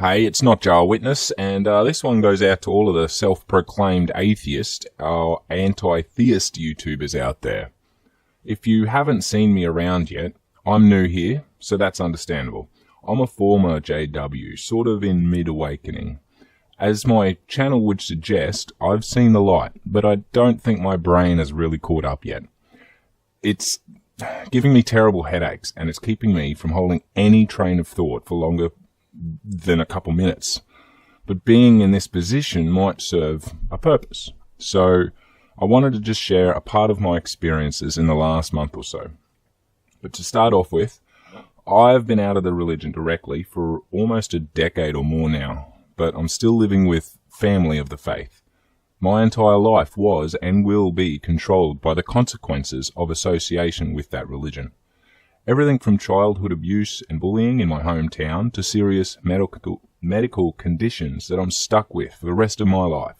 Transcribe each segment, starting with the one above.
Hey, it's NotJah Witness, and this one goes out to all of the self-proclaimed atheist or anti-theist YouTubers out there. If you haven't seen me around yet, I'm new here, so that's understandable. I'm a former JW, sort of in mid-awakening. As my channel would suggest, I've seen the light, but I don't think my brain has really caught up yet. It's giving me terrible headaches, and it's keeping me from holding any train of thought for longer than a couple minutes. But being in this position might serve a purpose. So I wanted to just share a part of my experiences in the last month or so. But to start off with, I've been out of the religion directly for almost a decade or more now, but I'm still living with family of the faith. My entire life was and will be controlled by the consequences of association with that religion. Everything from childhood abuse and bullying in my hometown to serious medical conditions that I'm stuck with for the rest of my life.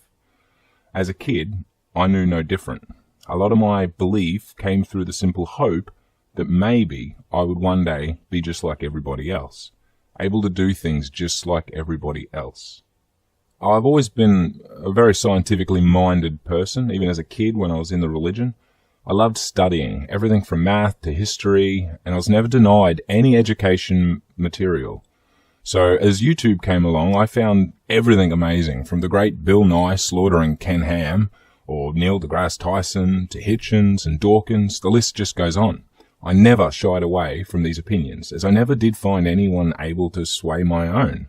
As a kid, I knew no different. A lot of my belief came through the simple hope that maybe I would one day be just like everybody else, able to do things just like everybody else. I've always been a very scientifically minded person, even as a kid when I was in the religion. I loved studying, everything from math to history, and I was never denied any education material. So as YouTube came along, I found everything amazing, from the great Bill Nye slaughtering Ken Ham, or Neil deGrasse Tyson, to Hitchens and Dawkins. The list just goes on. I never shied away from these opinions, as I never did find anyone able to sway my own.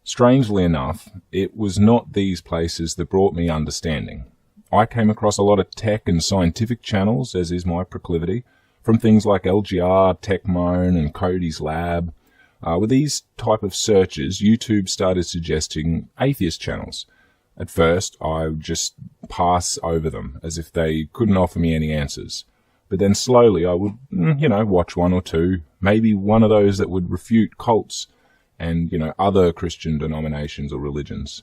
Strangely enough, it was not these places that brought me understanding. I came across a lot of tech and scientific channels, as is my proclivity, from things like LGR, TechMoan, and Cody's Lab. With these type of searches, YouTube started suggesting atheist channels. At first, I would just pass over them, as if they couldn't offer me any answers. But then slowly I would, watch one or two, maybe one of those that would refute cults and, other Christian denominations or religions.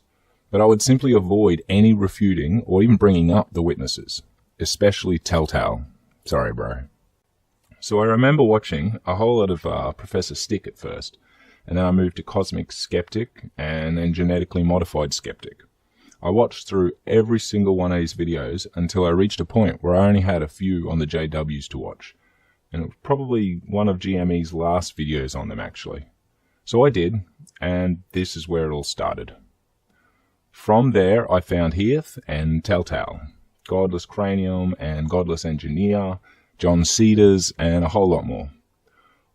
But I would simply avoid any refuting or even bringing up the witnesses, especially Telltale. Sorry, bro. So I remember watching a whole lot of Professor Stick at first, and then I moved to Cosmic Skeptic and then Genetically Modified Skeptic. I watched through every single one of these videos until I reached a point where I only had a few on the JWs to watch, and it was probably one of GME's last videos on them, actually. So I did, and this is where it all started. From there, I found Heath and Telltale, Godless Cranium and Godless Engineer, John Cedars, and a whole lot more.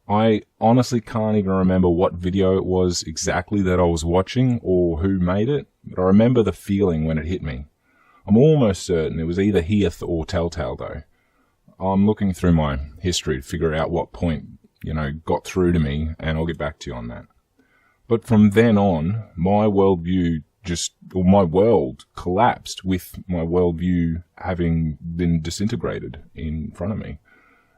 I honestly can't even remember what video it was exactly that I was watching or who made it, but I remember the feeling when it hit me. I'm almost certain it was either Heath or Telltale, though. I'm looking through my history to figure out what point, got through to me, and I'll get back to you on that. But from then on, my world collapsed with my worldview having been disintegrated in front of me.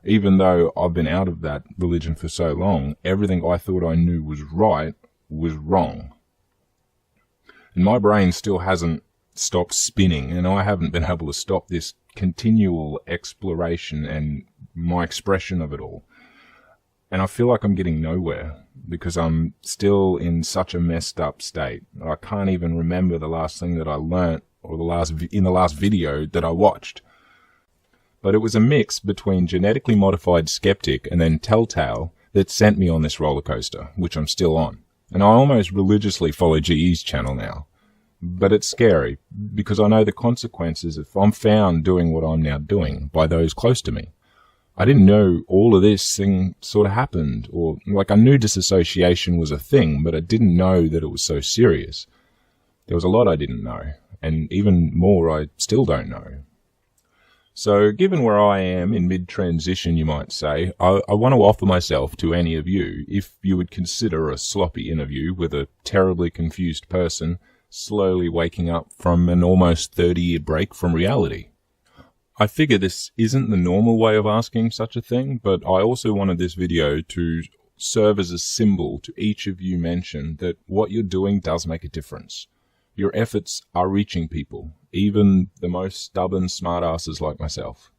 Even though I've been out of that religion for so long, everything I thought I knew was right was wrong. And my brain still hasn't stopped spinning, and I haven't been able to stop this continual exploration and my expression of it all. And I feel like I'm getting nowhere, because I'm still in such a messed up state. I can't even remember the last thing that I learnt or in the last video that I watched. But it was a mix between Genetically Modified Skeptic and then Telltale that sent me on this roller coaster, which I'm still on. And I almost religiously follow GE's channel now. But it's scary, because I know the consequences if I'm found doing what I'm now doing by those close to me. I didn't know all of this thing sort of happened, or I knew disassociation was a thing, but I didn't know that it was so serious. There was a lot I didn't know, and even more I still don't know. So given where I am in mid-transition, you might say, I want to offer myself to any of you if you would consider a sloppy interview with a terribly confused person slowly waking up from an almost 30-year break from reality. I figure this isn't the normal way of asking such a thing, but I also wanted this video to serve as a symbol to each of you mention that what you're doing does make a difference. Your efforts are reaching people, even the most stubborn smartasses like myself.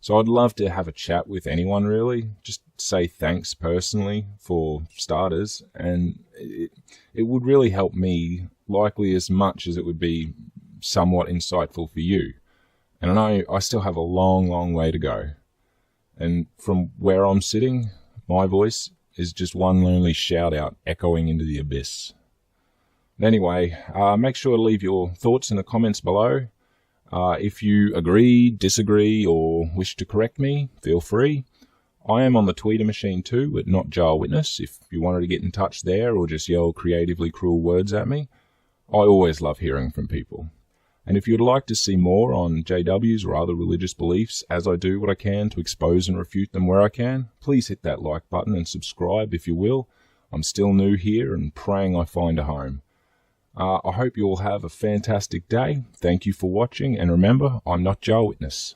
So I'd love to have a chat with anyone, really. Just say thanks personally for starters, and it would really help me, likely as much as it would be somewhat insightful for you. And I know I still have a long, long way to go. And from where I'm sitting, my voice is just one lonely shout out echoing into the abyss. Anyway, make sure to leave your thoughts in the comments below. If you agree, disagree, or wish to correct me, feel free. I am on the Twitter machine too, at NotJah Witness, if you wanted to get in touch there or just yell creatively cruel words at me. I always love hearing from people. And if you'd like to see more on JWs or other religious beliefs, as I do what I can to expose and refute them where I can, please hit that like button and subscribe if you will. I'm still new here and praying I find a home. I hope you all have a fantastic day. Thank you for watching, and remember, I'm NotJah Witness.